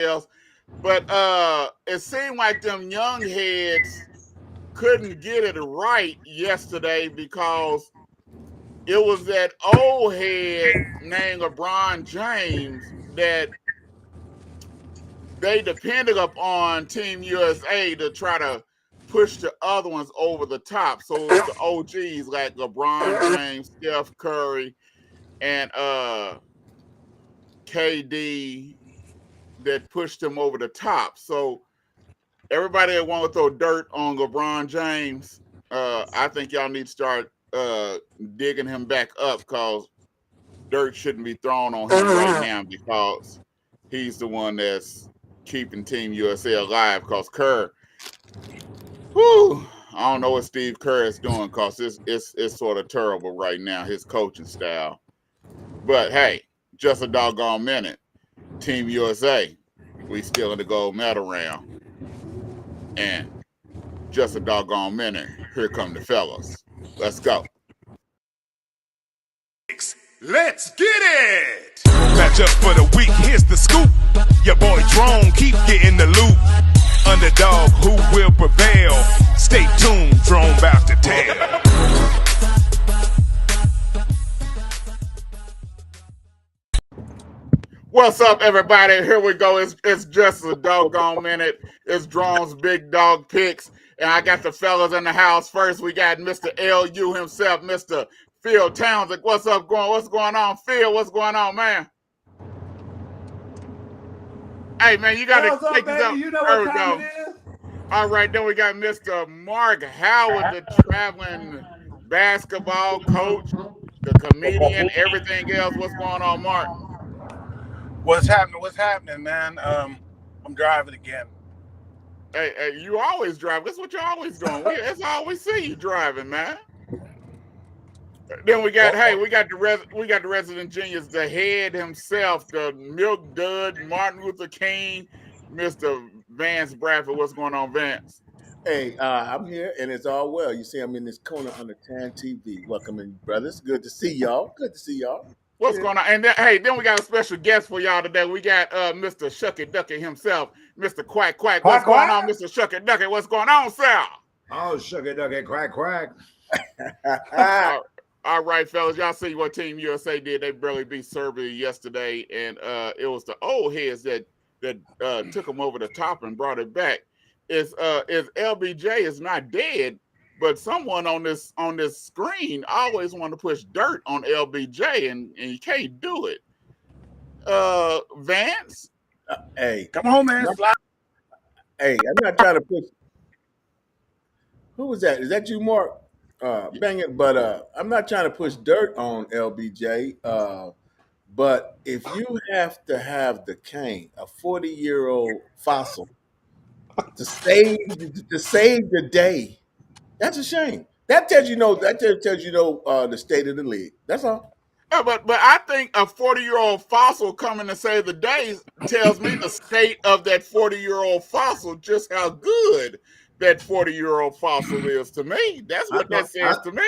else. But it seemed like them young heads couldn't get it right yesterday because it was that old head named LeBron James that they depended upon Team USA to try to push the other ones over the top. So it's the OGs like LeBron James, Steph Curry, and KD that pushed them over the top. So everybody that want to throw dirt on LeBron James, I think y'all need to start digging him back up because dirt shouldn't be thrown on him right now because he's the one that's keeping Team USA alive. Because Kerr, whew, I don't know what Steve Kerr is doing because it's sort of terrible right now, his coaching style. But hey, just a doggone minute. Team USA, we still in the gold medal round. And just a doggone minute, here come the fellas. Let's go. Let's get it! Match up for the week, here's the scoop. Your boy Drone keep getting the loot. Underdog, who will prevail? Stay tuned, Drone about to tell. What's up, everybody? Here we go. It's just a doggone minute. It's Drone's Big Dog Picks. And I got the fellas in the house. First, we got Mr. LU himself, Mr. Phil Townsend. What's going on, Phil? What's going on, man? Hey, man, you got to take this up. You know There what we time go. it is? All right, then we got Mr. Marc Howard, the traveling basketball coach, the comedian, everything else. What's going on, Marc? What's happening, man? I'm driving again. Hey, you always drive. That's what you're always doing. That's all we see you driving, man. Then we got the resident genius, the head himself, the milk dud, Martin Luther King, Mr. Vance Bradford. What's going on, Vance? Hey, I'm here and it's all well. You see, I'm in this corner under TAAN TV. Welcome in, brothers. Good to see y'all. What's going on? And then we got a special guest for y'all today. We got Mr. Shucky Ducky himself, Mr. Quack Quack. What's going on, Mr. Shucky Ducky? What's going on, sir? Oh, Shucky Ducky, quack, quack. All right, fellas, y'all see what Team USA did. They barely beat Serbia yesterday, and it was the old heads that took them over the top and brought it back. Is LBJ is not dead, but someone on this screen always want to push dirt on LBJ, and you can't do it. Vance? Hey. Come on, man. Hey, I'm not trying to push. Who was that? Is that you, Mark? Bang it, but I'm not trying to push dirt on LBJ. But if you have to have the cane, a 40-year-old fossil, to save the day, that's a shame. That tells you the state of the league. That's all. But I think a 40-year-old fossil coming to save the day tells me the state of that 40-year-old fossil, just how good that 40-year-old fossil is to me. That's what that says to me.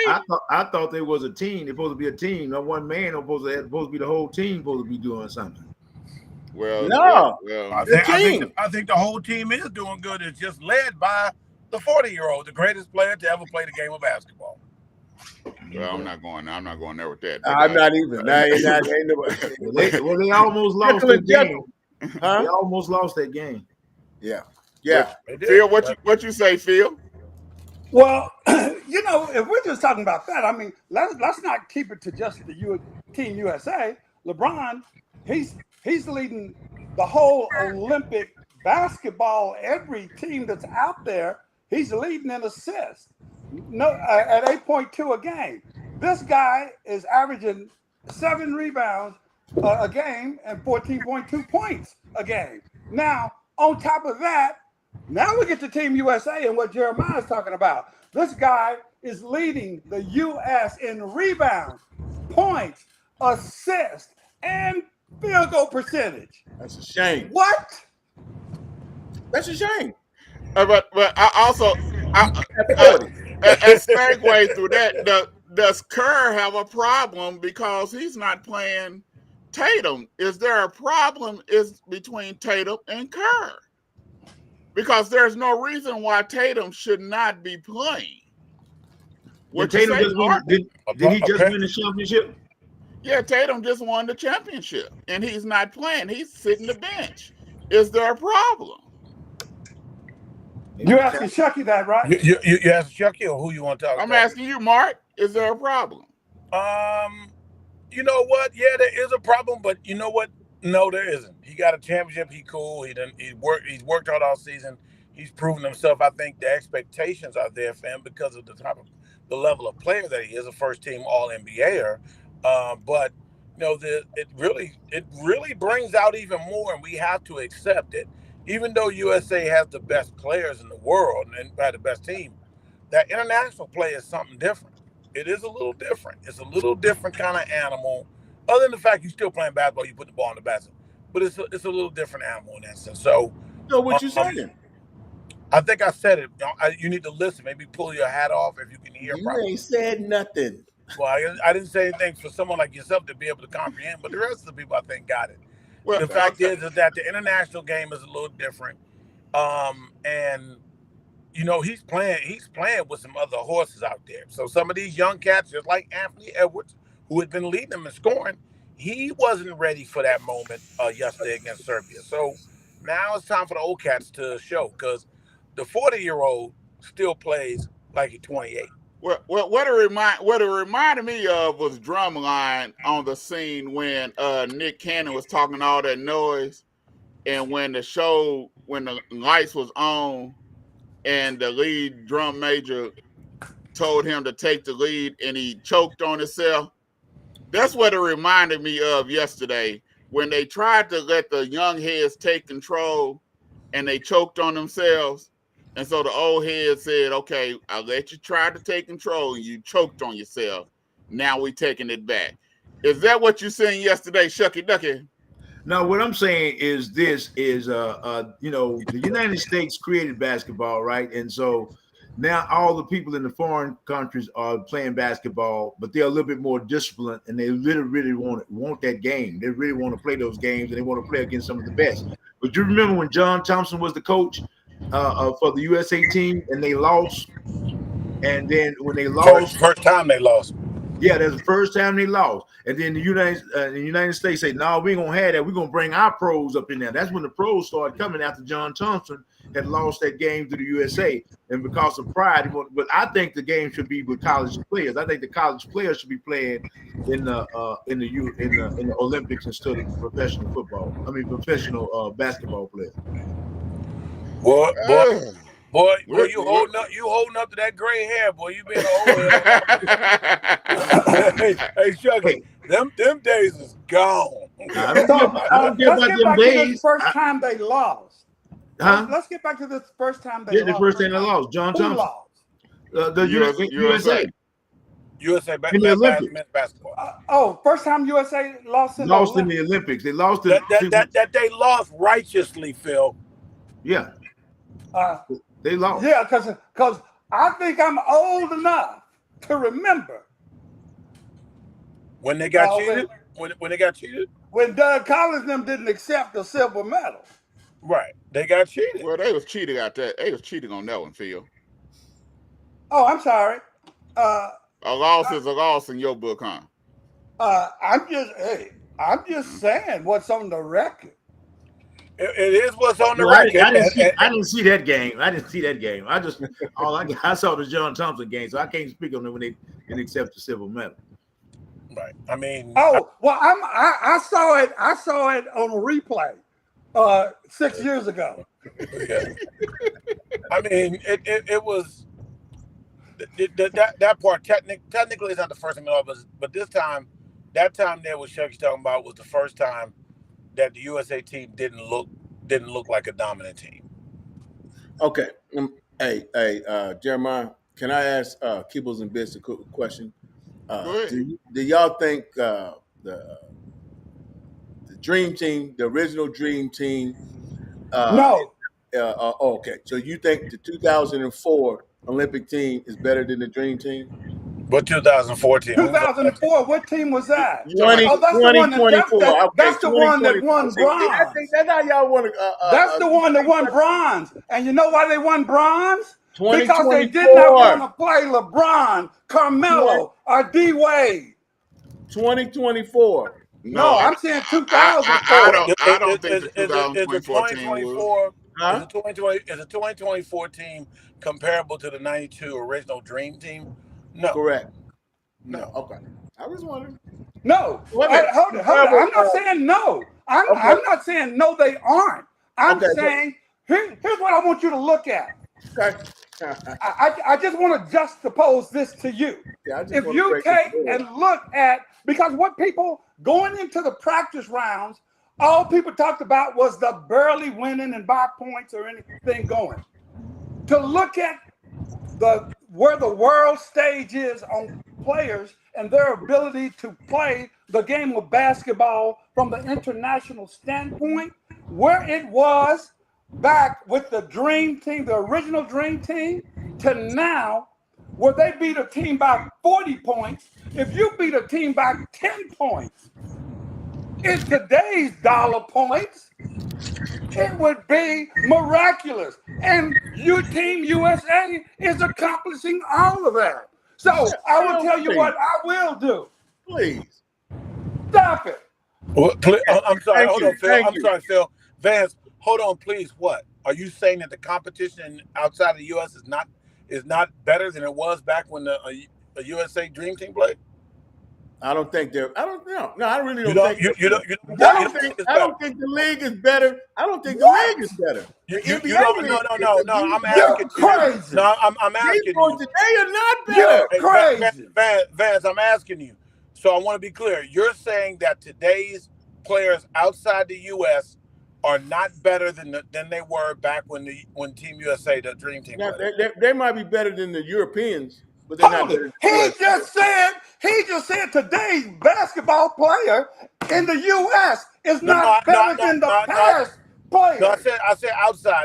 I thought there was a team. They're supposed to be a team. Not one man. Supposed to be the whole team. Supposed to be doing something. Well, no. I think the whole team is doing good. It's just led by the 40-year-old, the greatest player to ever play the game of basketball. Well, I'm not going there with that. I'm not even. They almost lost that game. Huh? They almost lost that game. Yeah. Phil, what you say, Phil? Well, if we're just talking about that, I mean, let's not keep it to just the Team USA. LeBron, he's leading the whole Olympic basketball. Every team that's out there, he's leading in assists. At 8.2 a game. This guy is averaging 7 rebounds a game and 14.2 points a game. Now, on top of that, now we get to Team USA and what Jeremiah is talking about. This guy is leading the U.S. in rebounds, points, assists, and field goal percentage. That's a shame. What? That's a shame. But I also, as segue through that, does Kerr have a problem because he's not playing Tatum, is there a problem is between Tatum and Kerr? Because there's no reason why Tatum should not be playing. What Did Tatum you say, just win? Mark? Did he just win the championship? Yeah, Tatum just won the championship, and he's not playing. He's sitting the bench. Is there a problem? You asking Chucky that, right? You ask Chucky or who you want to talk to? I'm asking you, Mark. Is there a problem? You know what? Yeah, there is a problem, but you know what? No, there isn't. He got a championship. He cool. He's worked hard all season. He's proven himself. I think the expectations are there for him because of the level of player that he is, a first team All NBAer. But you know, it really brings out even more, and we have to accept it. Even though USA has the best players in the world and had the best team, that international play is something different. It is a little different. It's a little different kind of animal. Other than the fact you're still playing basketball, you put the ball in the basket, but it's a little different animal in that sense. So, what you saying? I think I said it. You need to listen. Maybe pull your hat off if you can hear. You properly. ain't said nothing. Well, I didn't say anything for someone like yourself to be able to comprehend, but the rest of the people I think got it. Well, the fact is that the international game is a little different, and you know he's playing with some other horses out there. So some of these young cats, just like Anthony Edwards, who had been leading them in scoring, he wasn't ready for that moment yesterday against Serbia. So now it's time for the old cats to show, because the 40-year-old still plays like he's 28. What it reminded me of was Drumline on the scene when Nick Cannon was talking all that noise, and when the lights was on, and the lead drum major told him to take the lead, and he choked on himself. That's what it reminded me of yesterday when they tried to let the young heads take control, and they choked on themselves. And so the old head said, okay, I'll let you try to take control, and you choked on yourself. Now we're taking it back. Is that what you saying yesterday, Shucky Ducky? No, what I'm saying is this is you know, the United States created basketball, right? And so now all the people in the foreign countries are playing basketball, but they're a little bit more disciplined, and they really want that game. They really want to play those games, and they want to play against some of the best. But you remember when John Thompson was the coach for the USA team, and they lost, and then when they lost, first time they lost. Yeah, that's the first time they lost. And then the United States say, no, we ain't gonna have that. We're gonna bring our pros up in there. That's when the pros started coming after John Thompson had lost that game to the USA. And because of pride, but I think the game should be with college players. I think the college players should be playing in the Olympics instead of professional basketball players. Boy, you holding up to that gray hair, boy. You been old. Hey, Shucky, them days is gone. I don't care about them days. First time they lost. Huh? Let's get back to this first time they lost. The first time they lost. John Thompson. Lost? The USA. USA in the Olympics. Basketball. First time USA lost in the Olympics. They lost that they lost righteously, Phil. Yeah. They lost. Yeah, because I think I'm old enough to remember when they got cheated. When they got cheated. When Doug Collins them didn't accept the silver medal. Right, they got cheated. Well, they was cheating out there. They was cheating on that one, Phil. Oh, I'm sorry. A loss is a loss in your book, huh? Mm-hmm. I'm just saying what's on the record. It is what's on the record. I didn't see that game. I saw the John Thompson game, so I can't speak on it when they didn't accept the silver medal. Right. I mean. Oh well, I saw it. I saw it on a replay 6 years ago. Yeah. I mean, it was that part. Technically, it's not the first time it was, but this time, that time there, what Shucky's talking about was the first time that the USA team didn't look like a dominant team. Okay. Hey, Jeremiah, can I ask Kibbles and Bits a quick question? Do y'all think the Dream Team, the original Dream Team? No. Okay. So you think the 2004 Olympic team is better than the Dream Team? What 2014? 2004. What team was that? 20, Oh, that's the one that 2024. Okay, that's the one that won 2024. See, I bronze. think that's how y'all want to. That's the one that won bronze. And you know why they won bronze? Because they 2024. did not want to play LeBron, Carmelo, or D Wade. 2024. No, I'm saying 2004. I don't think the Is 2024 team will. Huh? Is the 2024 team comparable to the 92 original Dream Team? No. Correct. No. Okay. I was wondering. No. Wait a minute. Hold it. I'm not saying no. I'm not saying no, they aren't. I'm saying here's what I want you to look at. Okay. I just want to juxtapose this to you. Yeah, If you take and look at, because what people going into the practice rounds, all people talked about was the barely winning and by points or anything going. To look at where the world stage is on players and their ability to play the game of basketball from the international standpoint, where it was back with the Dream Team, the original Dream Team, to now, where they beat a team by 40 points. If you beat a team by 10 points, in today's dollar points, it would be miraculous. And Team USA is accomplishing all of that. So I will tell you what I will do. Please. Stop it. Well, I'm sorry. Hold on, Phil. Thank you. Sorry, Phil. Vance, hold on, please. What? Are you saying that the competition outside of the U.S. is not better than it was back when the USA Dream Team played? I don't think they're. I don't know. No, I really don't think. I don't think the league is better. I don't think the league is better. No. I'm asking you. Crazy. No, I'm asking you. They are not better. You're crazy. Vance, I'm asking you. So I want to be clear. You're saying that today's players outside the U.S. are not better than they were back when Team USA, the Dream Team, Now, played. they might be better than the Europeans, but they're not better. He just said today's basketball player in the U.S. is not better than the past player. No, I said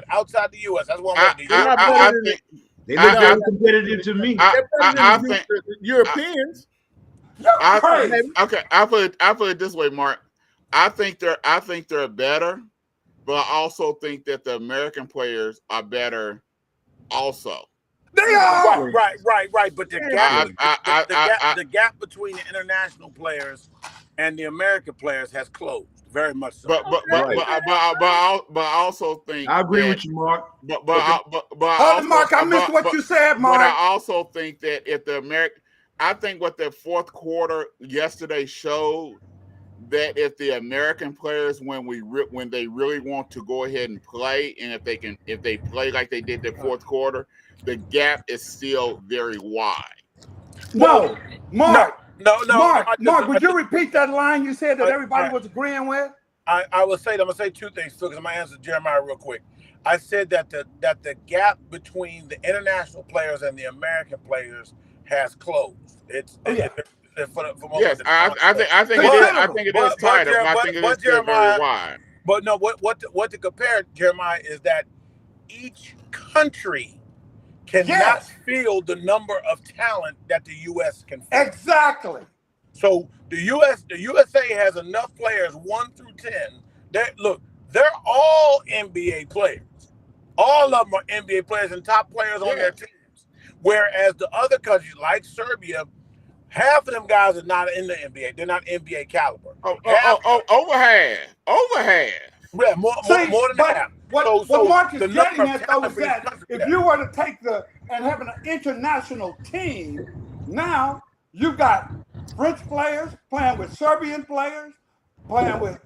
outside the U.S. That's what I'm saying. They look very competitive to me. I think the Europeans. Okay, I put it this way, Mark. I think they're better, but I also think that the American players are better also. They are right. But the gap between the international players and the American players has closed very much so. But I also think I agree with you, Mark. Mark, I missed what you said, Mark. But I also think that if the American, I think what the fourth quarter yesterday showed, that if the American players, when they really want to go ahead and play, and if they play like they did the fourth quarter, the gap is still very wide. No, Mark. No. Mark, would you repeat that line you said that everybody was agreeing with? I will say, I'm gonna say two things, Phil, because I'm gonna answer Jeremiah real quick. I said that the gap between the international players and the American players has closed. Yes, I think it is tighter, but I think it is still very wide. But no, what to compare, Jeremiah, is that each country cannot field the number of talent that the U.S. can field. Exactly. So the USA has enough players 1 through 10. They're all NBA players. All of them are NBA players and top players on their teams. Whereas the other countries, like Serbia, half of them guys are not in the NBA. They're not NBA caliber. Over half. Yeah, more than half. What Mark is getting at, though, is that if you were to take and have an international team, now you've got French players playing with Serbian players, playing with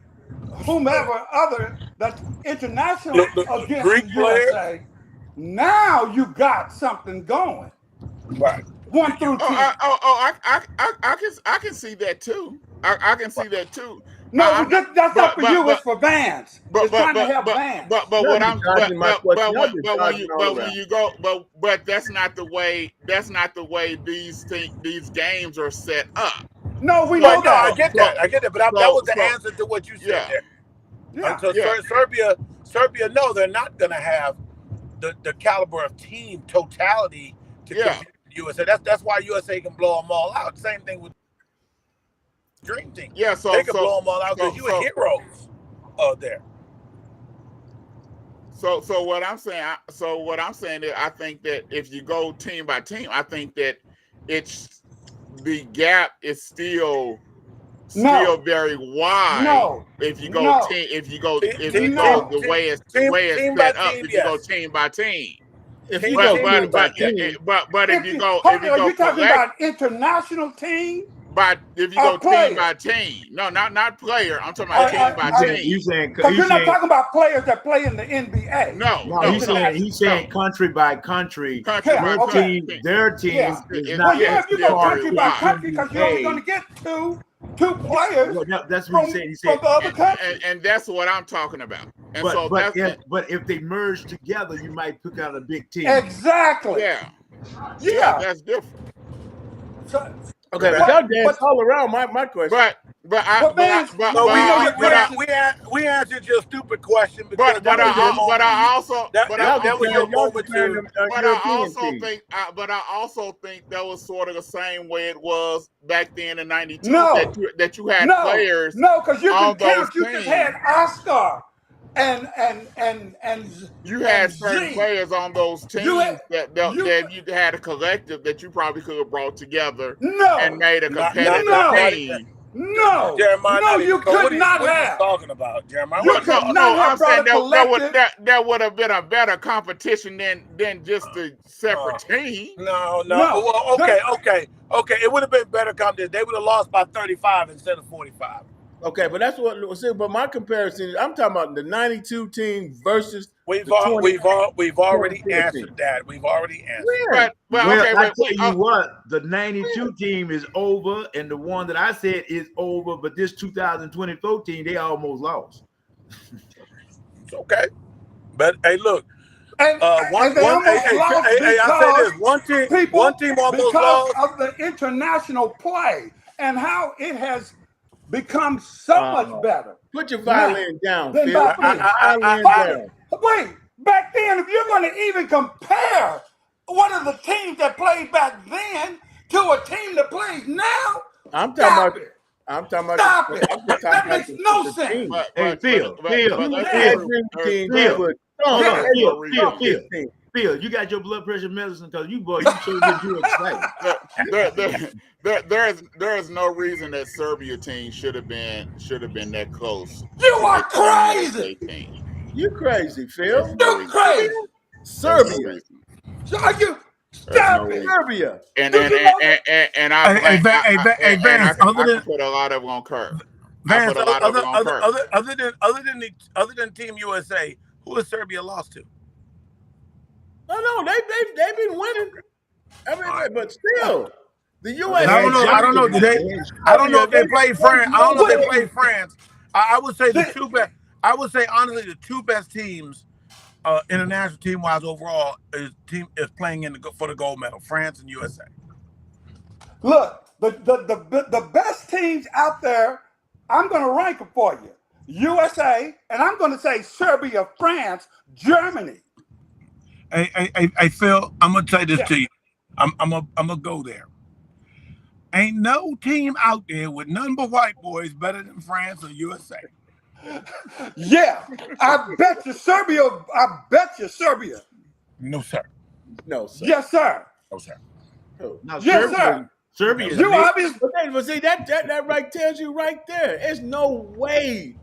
whomever other that's international against Greek the USA. Now you got something going. Right. 1 through 10. I can see that too. I can see that too. No, that's not for you. It's for Vance. It's trying to help Vance. But that's not the way. That's not the way these games are set up. No, we know that. I get that. But that was the answer to what you said there. Serbia, no, they're not going to have the caliber of team totality to compete USA. That's why USA can blow them all out. Same thing with Dream Team. Yeah, so they can blow them all out because you are heroes there. So what I'm saying is I think that if you go team by team, I think that it's the gap is still very wide. No. If you go No. the way it's set up, if you go team by team. If you go team by team, but if you go are you talking about international team? But if you go team by team, no, not player. I'm talking about team by team. You saying because you're not talking about players that play in the NBA. No, he's saying country by country. Their team is not. Well, yeah, if you go country by country, because you're only going to get two players. Well, that's what he said. He said from the other country, and that's what I'm talking about. And but if they merge together, you might pick out a big team. Exactly. Yeah, that's different. So, okay, but y'all dance all around my question. We answered your stupid question. But I also think that was sort of the same way it was back then in '92. That you had players. No, because you can count. You just had Oscar and you had certain players on those teams that you had a collective that you probably could have brought together and made a competitive team. No, Jeremiah, no, you could not have. What are you talking about, Jeremiah? I'm saying that would have been a better competition than just the separate team. No. Well, okay. It would have been better competition. They would have lost by 35 instead of 45. Okay, but that's what. But my comparison is, I'm talking about the '92 team versus. We've already answered that. We've already answered. I tell you what, the '92 team is over, and the one that I said is over. But this 2024 team, they almost lost. It's okay, but hey, look. I say this: one team almost lost of the international play and how it has become so much better. Put your violin down, Phil. Wait, back then, if you're going to even compare one of the teams that played back then to a team that plays now, I'm talking about. Stop it. That makes no sense. Hey, Phil, Phil, you got your blood pressure medicine because you so good you excited. There is no reason that Serbia team should have been that close. You are crazy. You crazy, Phil. You crazy. Serbia. Are you? Stop it. Serbia. And I put a lot of them on Kirk. Vance, other than Team USA, who has Serbia lost to? No, they've been winning. I mean, but still, the U.S. I don't know. I don't know if they played France. I don't know if they played France. I would say the two best. I would say honestly, the two best teams, international team wise overall, is playing for the gold medal. France and USA. Look, the best teams out there. I'm going to rank them for you. USA, and I'm going to say Serbia, France, Germany. Hey, Phil, I'm gonna say this to you. I'm gonna go there. Ain't no team out there with none but white boys better than France or USA. Yeah, I bet you Serbia. No, sir. No, sir. Yes, sir. No, sir. No, yes, sir. Serbia. You obviously. But see that right tells you right there. There's no way.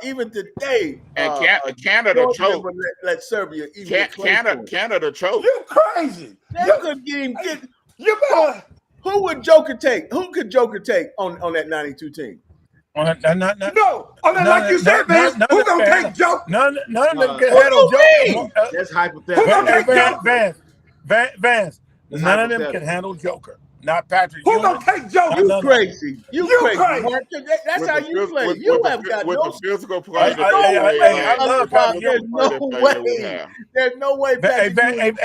Even today, Canada choked. Let Serbia even Canada choked. You crazy? They couldn't even get. You better. Who would Joker take? Who could Joker take on that '92 team? No. Like you said, Vance, who's gonna take Joker? None of them can handle Joker. That's hypothetical. Vance. None of them can handle Joker. Not Patrick. Who's gonna take Joker? You crazy. You crazy. Mark. That's how you play. You have got no physical play. There's no way. Hey, Vance.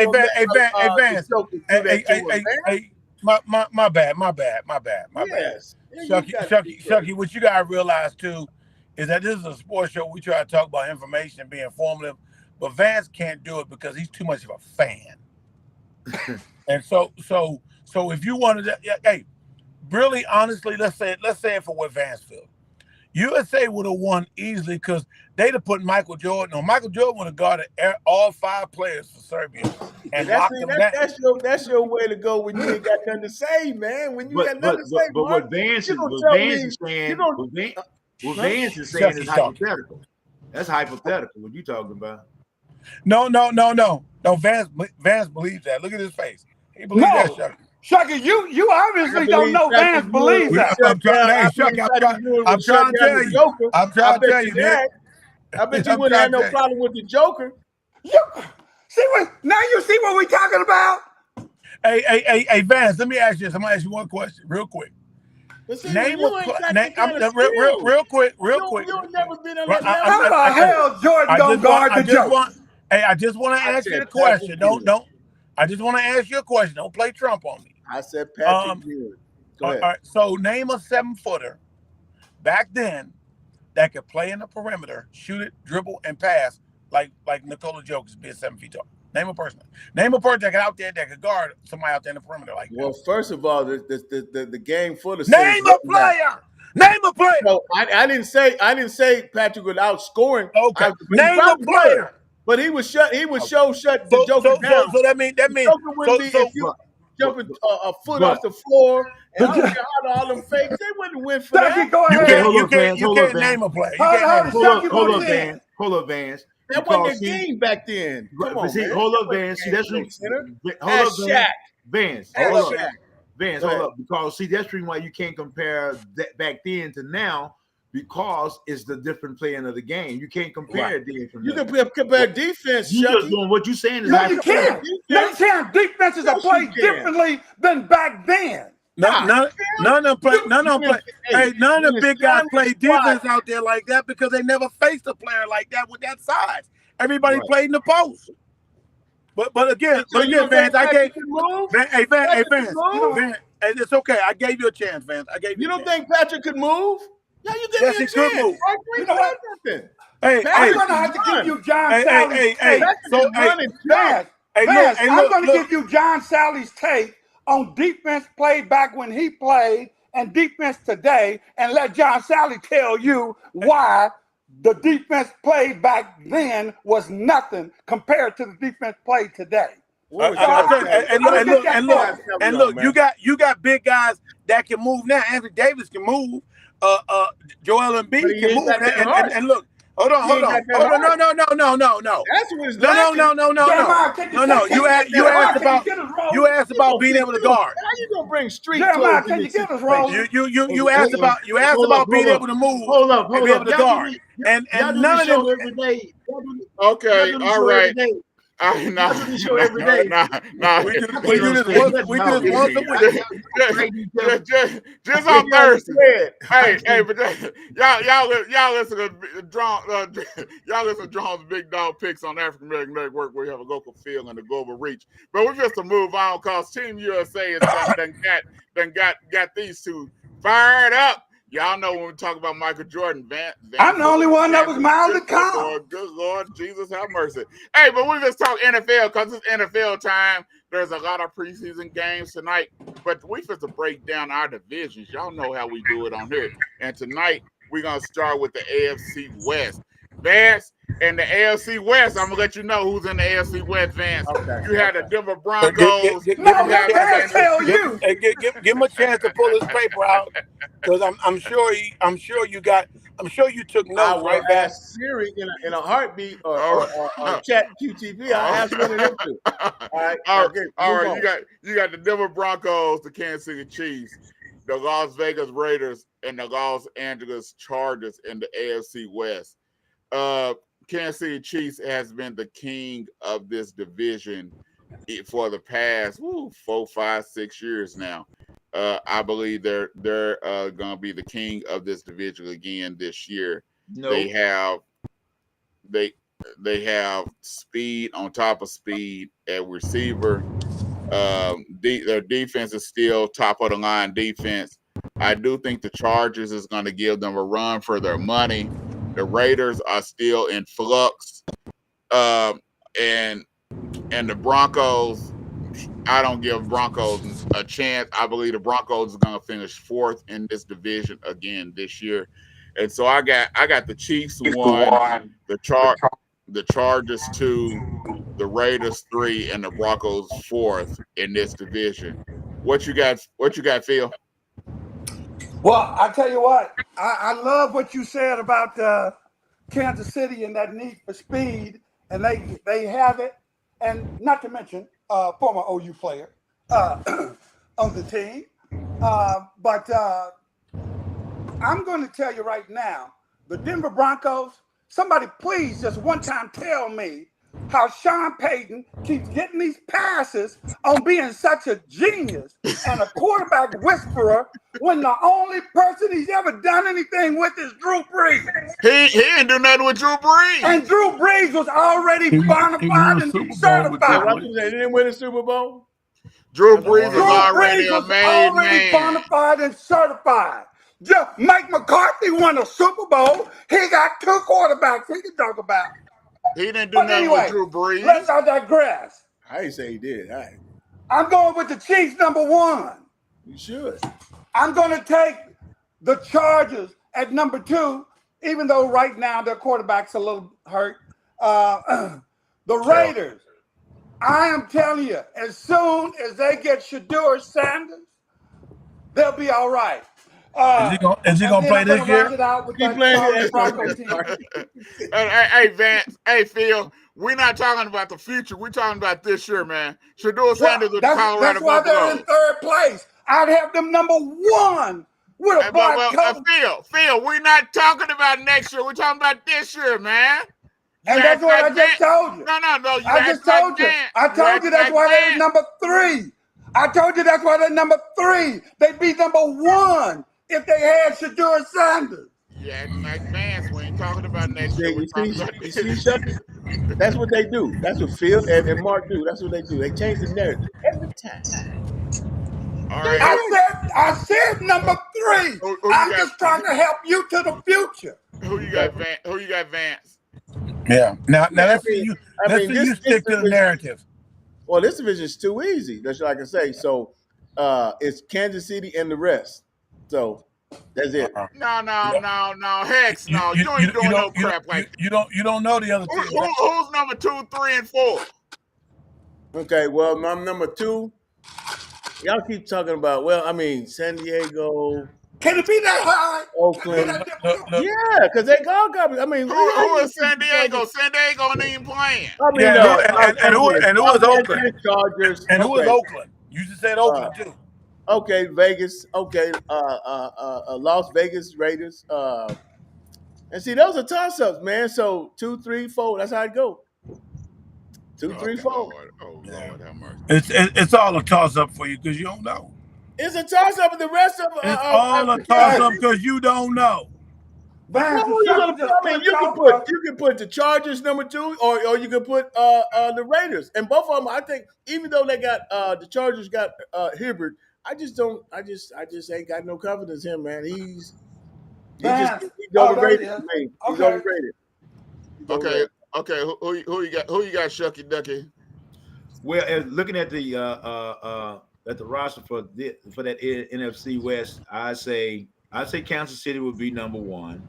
My bad. Yes. Shucky, what you gotta realize too is that this is a sports show. We try to talk about information and be informative, but Vance can't do it because he's too much of a fan. And so if you wanted to, hey, really honestly, let's say it for what Vance feels. USA would have won easily because they'd have put Michael Jordan on. Michael Jordan would have guarded all 5 players for Serbia and locked them down. That's your way to go when you ain't got nothing to say, man. When you got nothing to say, but Mark, what Vance you is don't what tell Vance me is saying you don't. what Vance is saying Chucky's is talking. hypothetical. That's hypothetical. What you talking about? No. Vance believes that. Look at his face. He believes that, Chucky. Chucky, you obviously don't know Vance believes that. I'm trying to tell you. I'm trying to tell you, Nick. I bet you wouldn't have no problem with the Joker. Now you see what we talking about? Hey, Vance, let me ask you this. I'm gonna ask you one question real quick. Name real quick. You've never been on that level. How the hell Jordan don't guard the Joker? I just want to ask you a question. I just want to ask you a question. Don't play Trump on me. I said Patrick Ewing. Go ahead. All right, so name a 7-footer back then that could play in the perimeter, shoot it, dribble, and pass like Nikola Jokic being 7 feet tall. Name a person. Name a person that could out there that could guard somebody out there in the perimeter like that. Well, first of all, the game full of name a player. Name a player. No, I didn't say Patrick was outscoring. Okay. Name a player. But he would shut the Joker down. So that means Joker wouldn't be if you jumping a foot off the floor and I don't care how all them fakes, they wouldn't win for that. You can't name a player. Hold up, Vance. That wasn't the game back then. Come on, man. Hold up, Vance. See, that's Vance. Hold up. Because see, that's the reason why you can't compare that back then to now. Because it's the different playing of the game. You can't compare it then from you can compare defense. You just doing what you're saying is no, you can't. Defenses are played differently than back then. None of the big guys play defense out there like that because they never faced a player like that with that size. Everybody played in the post. But again, Vance, I gave Vance, it's okay. I gave you a chance, Vance. You don't think Patrick could move? Yeah, you gave me a chance. Move. You know what? I'm gonna have to give you John Sally's take. I'm gonna give you John Sally's take on defense played back when he played and defense today, and let John Sally tell you why the defense played back then was nothing compared to the defense played today. And look, you got big guys that can move now. Anthony Davis can move. Joel Embiid can move. And look, hold on. No. That's what it's No. You asked about being able to guard. How you gonna bring street Jeremiah, can you get us wrong? You asked about being able to move. Hold up. Be able to guard. And none of them every day. Okay, all right. Nah. We do this once a week. Just on Thursday. Hey, but y'all listen to John's Big Dog Picks on African American Network, where you have a local feel and a global reach. But we're just to move on because Team USA has got these two fired up. Y'all know when we talk about Michael Jordan, Vance. I'm the only one that was mildly calm. Good Lord, Jesus have mercy. Hey, but we just talk NFL because it's NFL time. There's a lot of preseason games tonight, but we just to break down our divisions. Y'all know how we do it on here. And tonight we're gonna start with the AFC West. Vance, in the AFC West, I'm gonna let you know who's in the AFC West, Vance. Okay. You had the Denver Broncos. Give him a chance to pull his paper out, because I'm sure you took notes, right, Vance? Siri in a heartbeat or chat QTP. I'll ask one of them two. All right. You got the Denver Broncos, the Kansas City Chiefs, the Las Vegas Raiders, and the Los Angeles Chargers in the AFC West. Kansas City Chiefs has been the king of this division for the past 4, 5, 6 years now. I believe they're going to be the king of this division again this year. No. They have speed on top of speed at receiver. Their defense is still top of the line defense. I do think the Chargers is going to give them a run for their money. The Raiders are still in flux, and the Broncos I don't give Broncos a chance. I believe the Broncos are going to finish fourth in this division again this year, and so I got the Chiefs one, the the Chargers two, the Raiders three, and the Broncos fourth in this division. What you got? What you got, Phil? Well, I tell you what, I love what you said about Kansas City and that need for speed, and they have it, and not to mention former OU player on the team. But I'm going to tell you right now, the Denver Broncos. Somebody please just one time tell me how Sean Payton keeps getting these passes on being such a genius and a quarterback whisperer when the only person he's ever done anything with is Drew Brees. He didn't do nothing with Drew Brees. And Drew Brees was already bona fide and certified. They didn't win the Super Bowl. Drew Brees was already a made man. Bona fide and certified. Just Mike McCarthy won a Super Bowl. He got two quarterbacks he can talk about. He didn't do nothing with Drew Brees. Let's not digress. I didn't say he did. I'm going with the Chiefs number one. You should. I'm going to take the Chargers at number two, even though right now their quarterback's a little hurt. The Raiders, I am telling you, as soon as they get Shedeur Sanders, they'll be all right. Is he gonna play this year? He playing Hey, Vance. Hey, Phil. We're not talking about the future. We're talking about this year, man. Shedeur Sanders with Colorado. That's why they're in third place. I'd have them number one with a black coat. Phil, we're not talking about next year. We're talking about this year, man. And that's what I just told you. No. I just told you. I told you that's why they're number three. I told you that's why they're number three. They'd be number one if they had Shedeur Sanders. Yeah, like Vance, we ain't talking about next year. We're talking about this year. That's what they do. That's what Phil and Mark do. That's what they do. They change the narrative every time. All right. I said number three. I'm just trying to help you to the future. Who you got, Vance? Yeah. Now that's for you. That's for you stick to the narrative. Well, this division is too easy. That's what I can say. So it's Kansas City and the rest. So that's it. No. Hex, no. You ain't doing no crap like that. You don't know the other team. Who's number 2, 3, and 4? Okay, well, I'm number 2. Y'all keep talking about, San Diego. Can it be that high? Oakland. Yeah, because they all got me. Who is San Diego? San Diego ain't even playing. And who was Oakland? Chargers. And who was Oakland? You just said Oakland too. Okay, Vegas. Okay, Las Vegas Raiders. And see, those are toss-ups, man. So 2, 3, 4. That's how it go. 2, 3, 4. Lord, have mercy. It's all a toss-up for you because you don't know. It's a toss-up, and the rest of it's all a toss-up because you don't know. Vance, you can put the Chargers number 2, or you can put the Raiders, and both of them. I think even though they got the Chargers got Hibbert, I just ain't got no confidence in him, man. He's overrated. He's overrated. Okay. Who you got, Shucky Ducky? Well, looking at the roster for that NFC West, I say Kansas City would be number 1.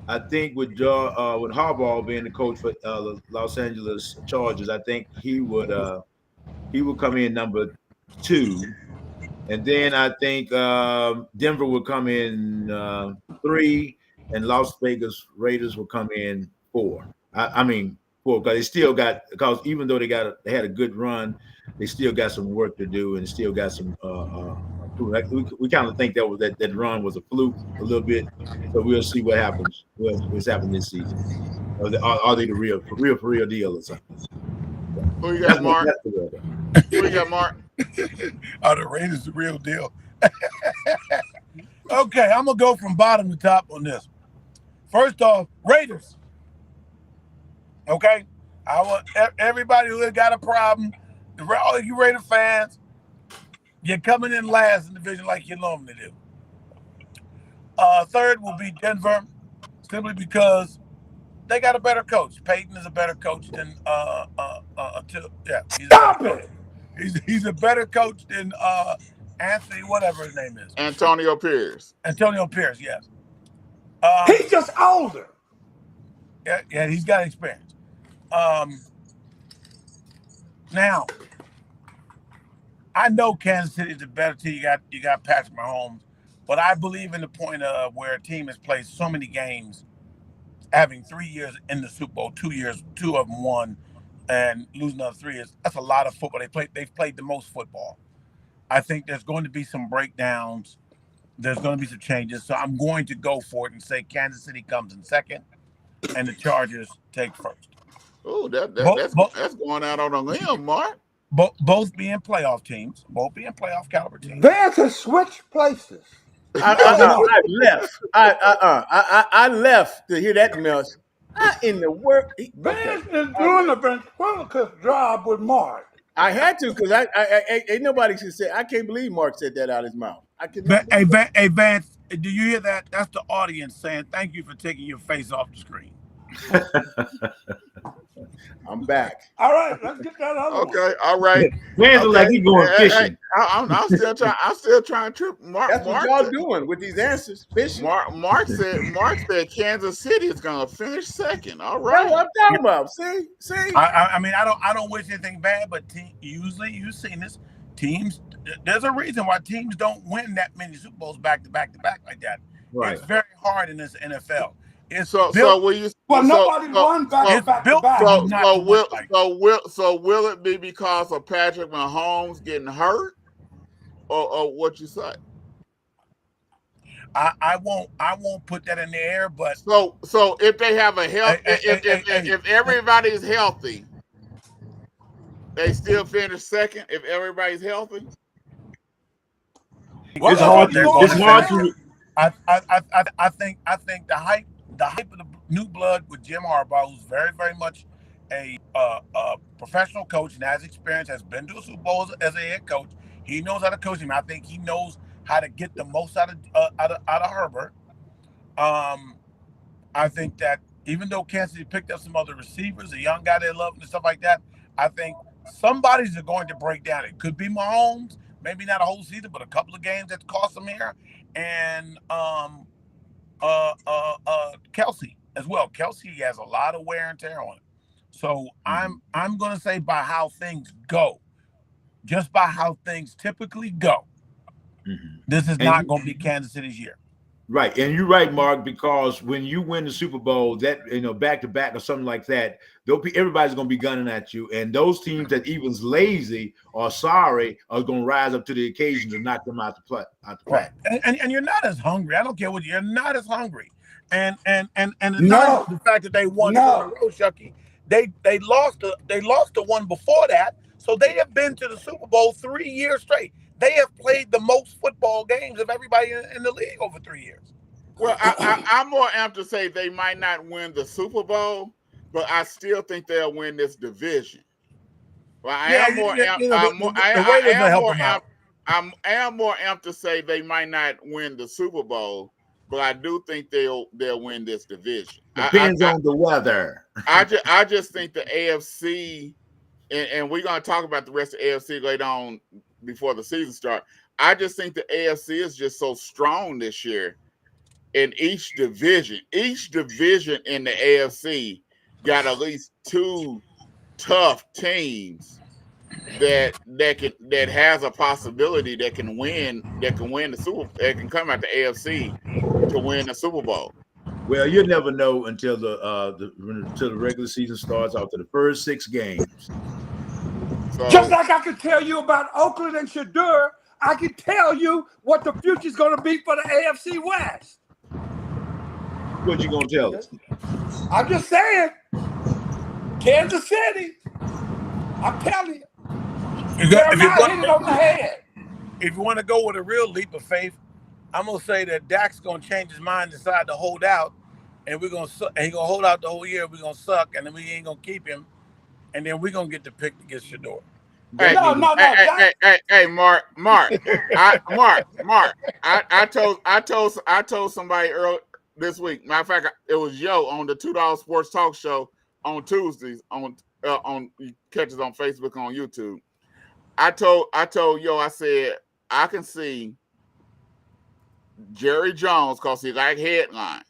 I think with Harbaugh being the coach for the Los Angeles Chargers, I think he would come in number 2, and then I think Denver would come in 3, and Las Vegas Raiders will come in 4. 4 because they still got, because even though they had a good run, they still got some work to do and still got some. We kind of think that run was a fluke a little bit, so we'll see what happens. What's happening this season? Are they the real deal or something? Who you got, Mark? Who you got, Mark? Are the Raiders the real deal? Okay, I'm gonna go from bottom to top on this. First off, Raiders. Okay, I want everybody who got a problem. All you Raider fans, you're coming in last in the division like you normally do. Third will be Denver, simply because they got a better coach. Peyton is a better coach than Stop it! He's a better coach than Anthony, whatever his name is. Antonio Pierce. Antonio Pierce, yes. He's just older. Yeah, he's got experience. Now, I know Kansas City is the better team. You got Patrick Mahomes, but I believe in the point of where a team has played so many games, having 3 years in the Super Bowl, 2 years, 2 of them won, and losing another 3 years. That's a lot of football. They've played the most football. I think there's going to be some breakdowns. There's going to be some changes. So I'm going to go for it and say Kansas City comes in second, and the Chargers take first. Oh, that's going out on a limb, Mark. Both being playoff teams, both being playoff caliber teams. Vance has switched places. I left. I left to hear that mess. In the work, Vance is doing a ventriloquist job with Marc. I had to because I ain't nobody should say. I can't believe Mark said that out of his mouth. I can. Hey, Vance, do you hear that? That's the audience saying thank you for taking your face off the screen. I'm back. All right, let's get that other Okay, all right. Vance look like he's going fishing. I'm still trying to trip. Mark, That's what y'all doing with these answers. Fishing. Mark said Kansas City is going to finish second. All That's right. what I'm talking about. See. I mean, I don't wish anything bad, but usually you've seen this. Teams, there's a reason why teams don't win that many Super Bowls back to back like that. Right. It's very hard in this NFL. It's So built, will you? Well, nobody won back to back. So will it be because of Patrick Mahomes getting hurt, or what you say? I won't put that in the air, but So if they have a health, if everybody's healthy, they still finish second. If everybody's healthy, It's hard to. I think the hype of the new blood with Jim Harbaugh, who's very, very much a professional coach and has experience, has been to a Super Bowl as a head coach. He knows how to coach him. I think he knows how to get the most out of Herbert. I think that even though Kansas City picked up some other receivers, a young guy they love and stuff like that, I think somebody's going to break down. It could be Mahomes, maybe not a whole season, but a couple of games that cost them here, and Kelsey as well. Kelsey has a lot of wear and tear on it. So I'm going to say by how things go, just by how things typically go, this is not going to be Kansas City's year. Right, and you're right, Mark, because when you win the Super Bowl, that back to back or something like that, everybody's going to be gunning at you, and those teams that even's lazy or sorry are going to rise up to the occasion to knock them out the play. Right, and you're not as hungry. I don't care what you're not as hungry, and the fact that they won in a row, Shucky, they lost the one before that, so they have been to the Super Bowl 3 years straight. They have played the most football games of everybody in the league over 3 years. Well, I'm more amped to say they might not win the Super Bowl, but I still think they'll win this division. Well, I am more amped to say they might not win the Super Bowl, but I do think they'll win this division. Depends on the weather. I just think the AFC, and we're going to talk about the rest of the AFC later on before the season starts. I just think the AFC is just so strong this year in each division. Each division in the AFC got at least 2 tough teams that has a possibility that can win the Super, that can come out the AFC to win the Super Bowl. Well, you'll never know until the regular season starts after the first 6 games. So, just like I could tell you about Oakland and Shadur, I can tell you what the future's going to be for the AFC West. What you going to tell us? I'm just saying, Kansas City. I'm telling you. If you want to go with a real leap of faith, I'm going to say that Dak's going to change his mind, decide to hold out, and he's going to hold out the whole year. We're going to suck, and then we ain't going to keep him. And then we're gonna get the pick against Shador. Hey, Mark. I told somebody earlier this week. Matter of fact, it was Yo on the $2 Sports Talk Show on Tuesdays. You catch us on Facebook, on YouTube. I told Yo, I said I can see Jerry Jones because he like headlines.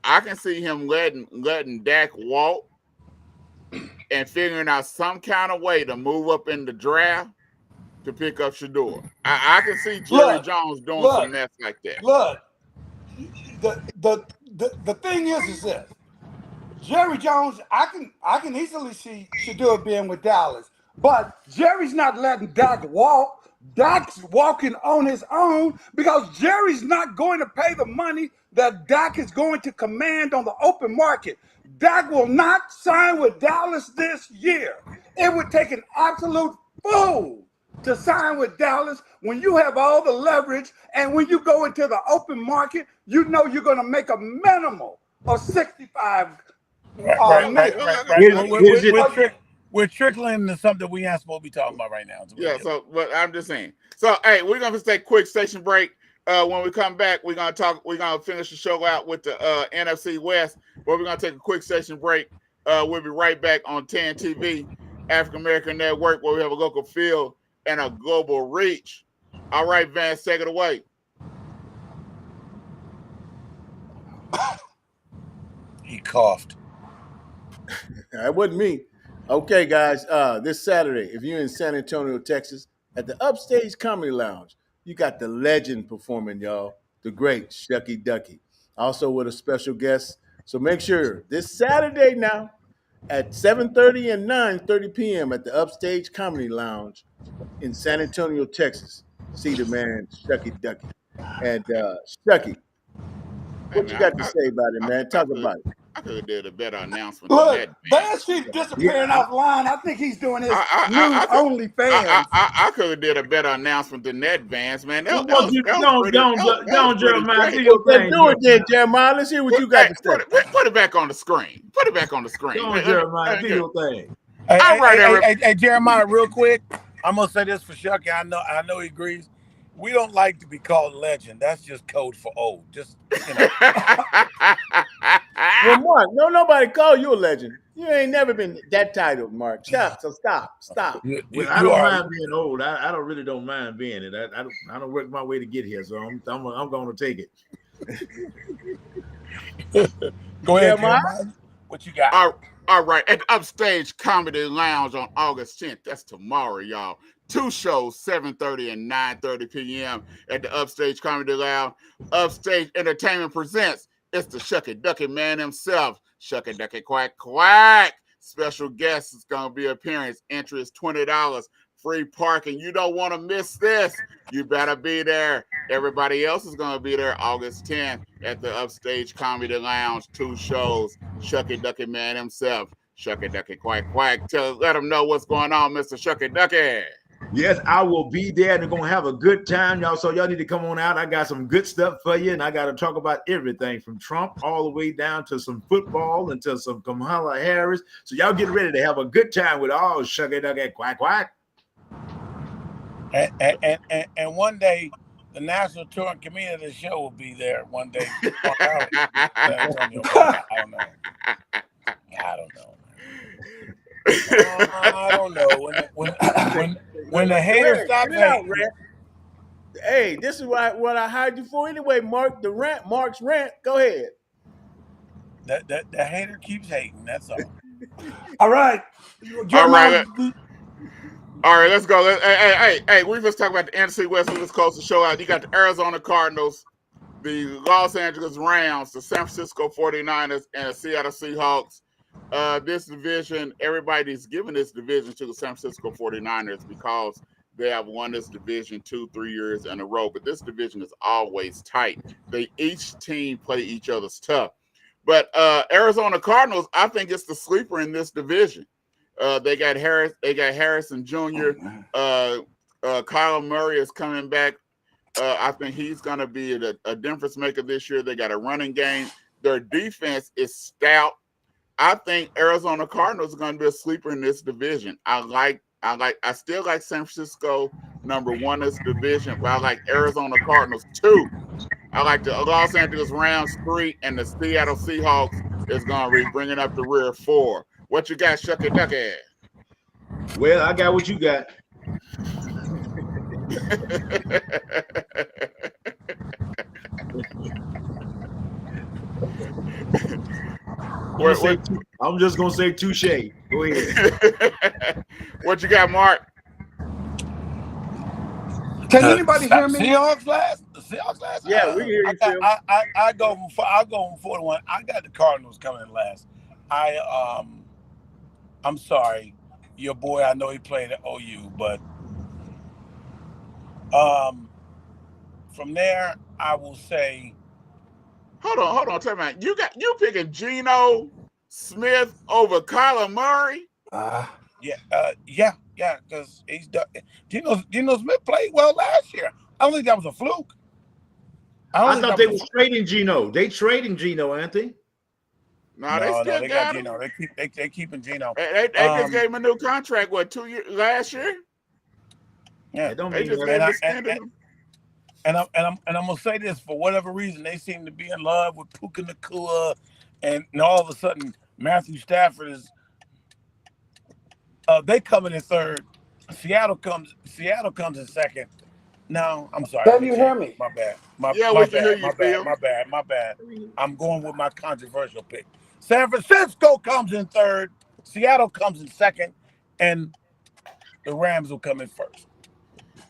I can see him letting Dak walk and figuring out some kind of way to move up in the draft to pick up Shador. I can see Jerry Jones doing some mess like that. Look, the thing is this. Jerry Jones, I can easily see Shador being with Dallas, but Jerry's not letting Dak walk. Dak's walking on his own because Jerry's not going to pay the money that Dak is going to command on the open market. Dak will not sign with Dallas this year. It would take an absolute fool to sign with Dallas when you have all the leverage, and when you go into the open market, you know you're going to make a minimal of 65. We're trickling into something we aren't supposed to be talking about right now. Yeah, so but I'm just saying. So hey, we're gonna take a quick station break. When we come back, we're gonna finish the show out with the NFC West, but we're gonna take a quick station break. We'll be right back on TAAN TV, African American Network, where we have a local feel and a global reach. All right, Vance, take it away. He coughed. That wasn't me. Okay, guys. This Saturday, if you're in San Antonio, Texas, at the Upstage Comedy Lounge, you got the legend performing, y'all. The great Shucky Ducky. Also with a special guest. So make sure this Saturday now at 7:30 and 9:30 p.m. at the Upstage Comedy Lounge in San Antonio, Texas. See the man, Shucky Ducky. And Shucky, what you got to say about it, man? Talk about it. I could have did a better announcement Look, than that. Vance keeps disappearing offline. I think he's doing his news only fans. I could have did a better announcement than that, Vance, man. Don't Jeremiah. Do your Let's thing. do it then, Jeremiah. Let's hear what you got to say. Put it back on the screen. Put it back on the screen. Don't Jeremiah. Do your thing. Hey, Jeremiah, real quick. I'm gonna say this for Shucky. I know he agrees. We don't like to be called legend. That's just code for old. Just Well, Mark, nobody call you a legend. You ain't never been that titled, Mark. Stop. Well, I don't mind being old. I really don't mind being it. I don't work my way to get here, so I'm going to take it. Go ahead, Jeremiah. What you got? All right. At the Upstage Comedy Lounge on August 10th. That's tomorrow, y'all. 2 shows, 7:30 and 9:30 p.m. at the Upstage Comedy Lounge. Upstage Entertainment presents. It's the Shucky Ducky man himself. Shucky Ducky Quack Quack. Special guest is going to be appearance. Entry is $20. Free parking. You don't want to miss this. You better be there. Everybody else is going to be there August 10th at the Upstage Comedy Lounge. 2 shows. Shucky Ducky man himself. Shucky Ducky Quack Quack. Let him know what's going on, Mr. Shucky Ducky. Yes, I will be there. They're going to have a good time, y'all. So y'all need to come on out. I got some good stuff for you, and I got to talk about everything from Trump all the way down to some football and to some Kamala Harris. So y'all get ready to have a good time with all Shucky Ducky Quack Quack. And one day, the national touring committee of the show will be there one day. I don't know. I don't know. When the haters stop hating. Hey, this is what I hired you for anyway, Mark. Mark's rant. Go ahead. The hater keeps hating. That's all. All right. All right, let's go. Hey, we just talk about the NFC West. We just close the show out. You got the Arizona Cardinals, the Los Angeles Rams, the San Francisco 49ers, and the Seattle Seahawks. This division, everybody's giving this division to the San Francisco 49ers because they have won this division 2-3 years in a row. But this division is always tight. Each team play each other's tough. But Arizona Cardinals, I think it's the sleeper in this division. They got Harrison Jr. Kyle Murray is coming back. I think he's going to be a difference maker this year. They got a running game. Their defense is stout. I think Arizona Cardinals are going to be a sleeper in this division. I still like San Francisco number 1 in this division, but I like Arizona Cardinals 2. I like the Los Angeles Rams 3, and the Seattle Seahawks is going to be bringing up the rear 4. What you got, Shucky Ducky? Well, I got what you got. I'm just gonna say touche. Go ahead. What you got, Mark? Can anybody hear me? Seahawks last. The Seahawks last. Yeah, we can hear you, Phil. I go from 41. I got the Cardinals coming in last. I'm sorry, your boy. I know he played at OU, but from there I will say. Hold on. Tell me, you picking Geno Smith over Kyler Murray? Yeah, because he's done. Geno Smith played well last year. I don't think that was a fluke. I thought they were trading Geno. They trading Geno, aren't they? No, they still got him. Geno. They keeping Geno. They just gave him a new contract. What, 2 years last year? Yeah, they just extended him. And I'm gonna say this, for whatever reason, they seem to be in love with Puka Nacua, and all of a sudden Matthew Stafford is. They coming in third. Seattle comes in second. No, I'm sorry. Can you hear me? My bad. We can hear you, Phil. My bad. I'm going with my controversial pick. San Francisco comes in third. Seattle comes in second, and the Rams will come in first.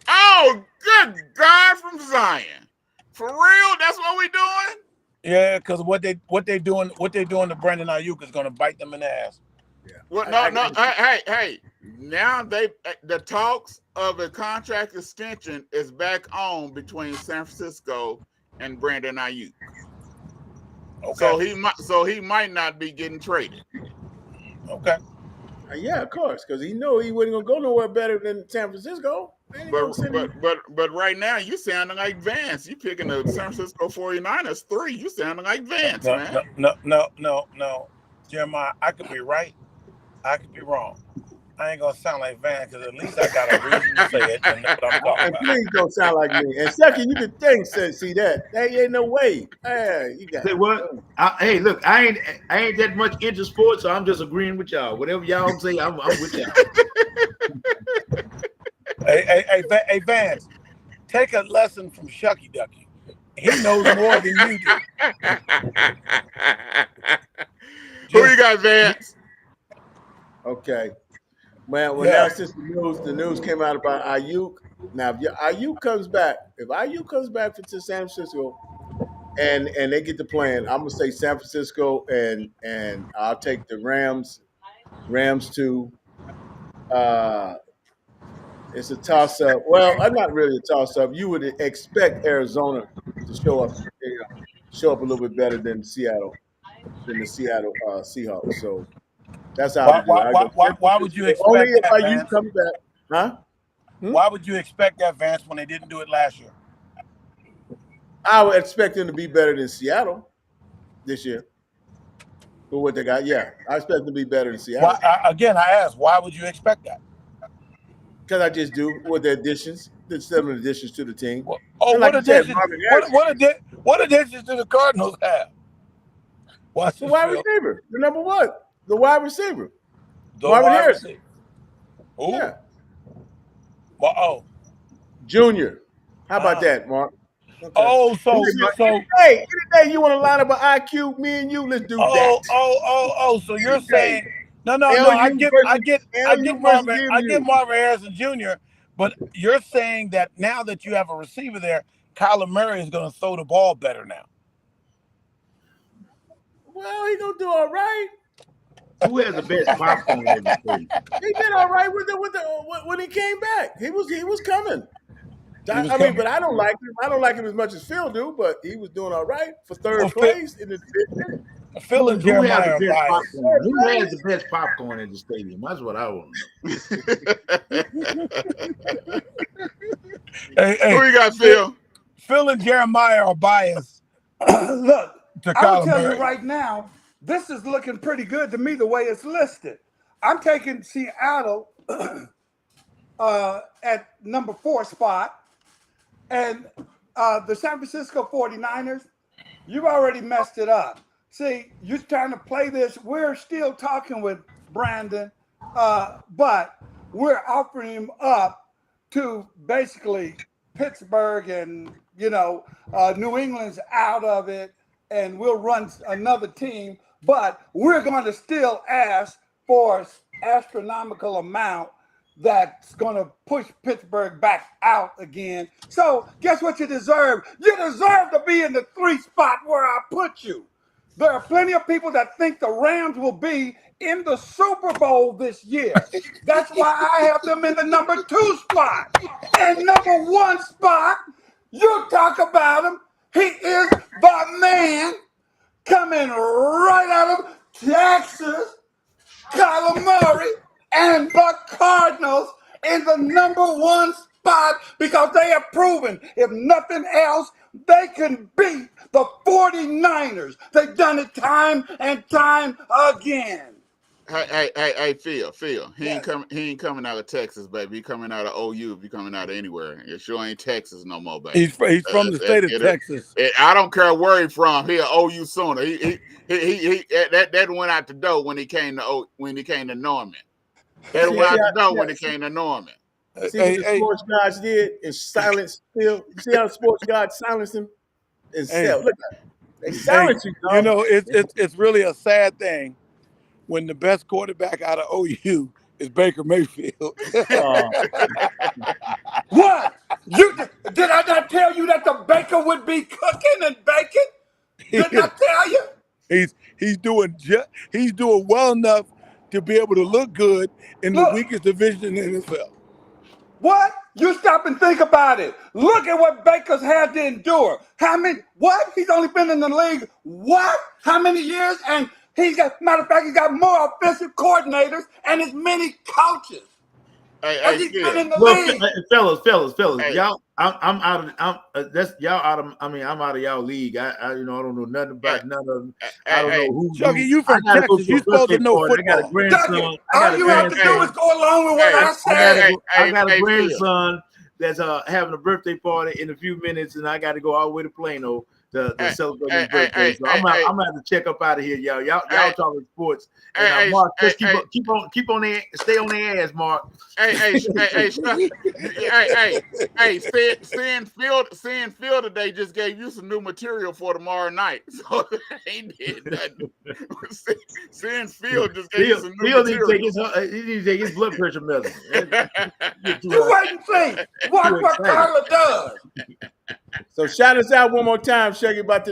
Oh, good God from Zion! For real? That's what we doing? Yeah, because what they doing to Brandon Ayuk is going to bite them in the ass. Yeah. Well, no. Hey. Now the talks of a contract extension is back on between San Francisco and Brandon Ayuk. Okay. So he might not be getting traded. Okay. Yeah, of course, because he knew he wasn't gonna go nowhere better than San Francisco. But right now you sounding like Vance. You picking the San Francisco 49ers 3. You sounding like Vance, man. No. Jeremiah, I could be right. I could be wrong. I ain't gonna sound like Vance because at least I got a reason to say it and know what I'm talking about. Please don't sound like me. And second, you could think, see that. There ain't no way. Hey, you got. Say what? Hey, look, I ain't that much into sports, so I'm just agreeing with y'all. Whatever y'all say, I'm with y'all. Hey, Vance, take a lesson from Shucky Ducky. He knows more than you do. Who you got, Vance? Okay. Man, now since the news came out about Ayuk, now if Ayuk comes back to San Francisco and they get the plan, I'm gonna say San Francisco and I'll take the Rams too. It's a toss up. Well, not really a toss up. You would expect Arizona to show up a little bit better than the Seattle Seahawks. So that's how I do it. Why would you expect only that, if Vance? Ayuk comes back? Huh? Why would you expect that, Vance, when they didn't do it last year? I would expect them to be better than Seattle this year. For what they got, I expect them to be better than Seattle. Again, I asked, why would you expect that? Because I just do with the additions, the 7 additions to the team. What additions do the Cardinals have? The wide receiver, the number one, the wide receiver, Marvin Harrison. Who? Yeah. Junior. How about that, Mark? Okay. Hey, anything you want to line up an IQ, me and you, let's do that. So you're saying no. I get Marvin Harrison Jr., but you're saying that now that you have a receiver there, Kyler Murray is going to throw the ball better now. Well, he's gonna do all right. Who has the best popcorn in the state? He did all right when he came back. He was coming. But I don't like him. I don't like him as much as Phil do, but he was doing all right for third place in the division. Phil and Jeremiah Who has the best popcorn in the stadium? That's what I want to know. Who you got, Phil? Phil and Jeremiah are biased. Look, I'll tell you right now, this is looking pretty good to me the way it's listed. I'm taking Seattle at number 4 spot. And the San Francisco 49ers, you've already messed it up. See, you're trying to play this. We're still talking with Brandon, but we're offering him up to basically Pittsburgh and New England's out of it, and we'll run another team, but we're going to still ask for astronomical amount that's going to push Pittsburgh back out again. So guess what you deserve? You deserve to be in the 3 spot where I put you. There are plenty of people that think the Rams will be in the Super Bowl this year. That's why I have them in the number 2 spot. And number 1 spot, you talk about him. He is the man coming right out of Texas, Kyler Murray, and the Cardinals in the number 1 spot because they have proven, if nothing else, they can beat the 49ers. They've done it time and time again. Hey, Phil. He Yes. ain't coming out of Texas, baby. He coming out of OU. He coming out of anywhere. It sure ain't Texas no more, baby. He's from the state of Texas. I don't care where he's from. He an OU sooner. He that went out the door when he came to Norman. That went out the door when he came to Norman. See what the sports gods did is silence Phil. You see how the sports gods silenced him? Look at it. They silence you, dog. You know, it's really a sad thing when the best quarterback out of OU is Baker Mayfield. What? Did I not tell you that the baker would be cooking and baking? Did I tell you? He's doing well enough to be able to look good in the weakest division in the NFL. What? You stop and think about it. Look at what Baker's had to endure. How many? What? He's only been in the league, what? How many years? And matter of fact, he's got more offensive coordinators and as many coaches. He's been in the league. Fellas, Hey. y'all, I'm out of that's y'all out of. I mean, I'm out of y'all league. I don't know nothing about none of them. I don't know who. Chucky, you from Texas? You supposed to know football. I got a grandson. All you have to do is go along with what I said. I got a grandson that's having a birthday party in a few minutes, and I got to go all the way to Plano to celebrate his birthday. So I'm gonna have to check up out of here, y'all. Y'all talking sports. And Mark, just keep on there, stay on their ass, Mark. Seeing Phil today just gave you some new material for tomorrow night. So he did nothing. Seeing Phil just gave you some new material. He needs to take his blood pressure medicine. You wait and see. Watch what Carla does. So shout us out one more time, Shaggy, about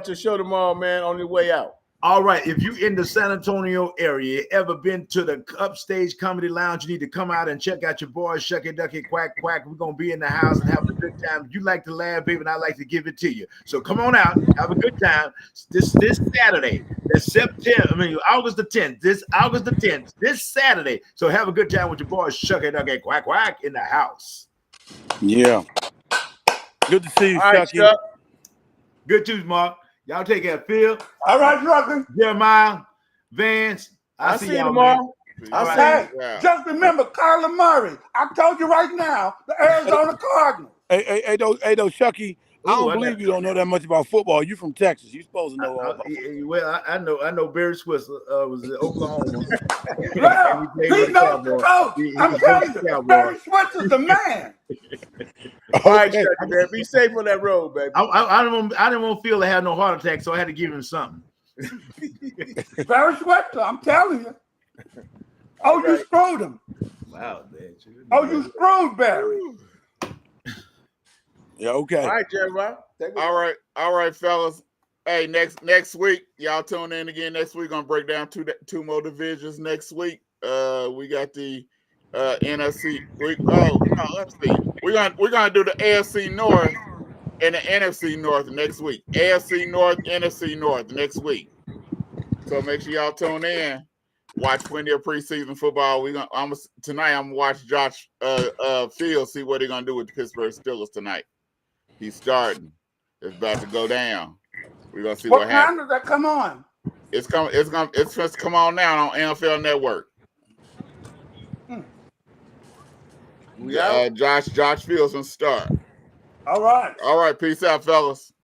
your show tomorrow, man, on your way out. All right, if you're in the San Antonio area, ever been to the Upstage Comedy Lounge, you need to come out and check out your boys, Shucky Ducky Quack Quack. We're going to be in the house and having a good time. You like to laugh, baby, and I like to give it to you. So come on out, have a good time. This Saturday, that's August the 10th, this Saturday. So have a good time with your boys, Shucky Ducky Quack Quack in the house. Yeah. Good to see you, Chucky. Chuck. Good to you, Mark. Y'all take care, Phil. All right, Chucky. Jeremiah, Vance. I'll see you y'all tomorrow. Hey, just remember Kyler Murray. I told you right now, the Arizona Cardinals. Hey, though, Chucky, I don't believe you don't know that much about football. You from Texas. You supposed to know all about football. Well, I know Barry Swiss was in Oklahoma. Well, he knows the coach. I'm telling you, Barry Swiss is the man. All right, Chucky, man. Be safe on that road, baby. I didn't want Phil to have no heart attack, so I had to give him something. Barry Swiss, I'm telling you. Oh, you screwed him. Wow, man. Oh, you screwed Barry. Yeah, okay. All right, Jeremiah. All right, fellas. Hey, next week, y'all tune in again. Next week, gonna break down two more divisions. Next week, we got the NFC. Let's see. We're gonna do the AFC North and the NFC North next week. AFC North, NFC North next week. So make sure y'all tune in. Watch plenty of preseason football. Tonight. I'm gonna watch Josh Fields see what he's gonna do with the Pittsburgh Steelers tonight. He's starting. It's about to go down. We're gonna see what happens. What time does that come on? It's supposed to come on now on NFL Network. Josh Fields gonna start. All right. All right, peace out, fellas.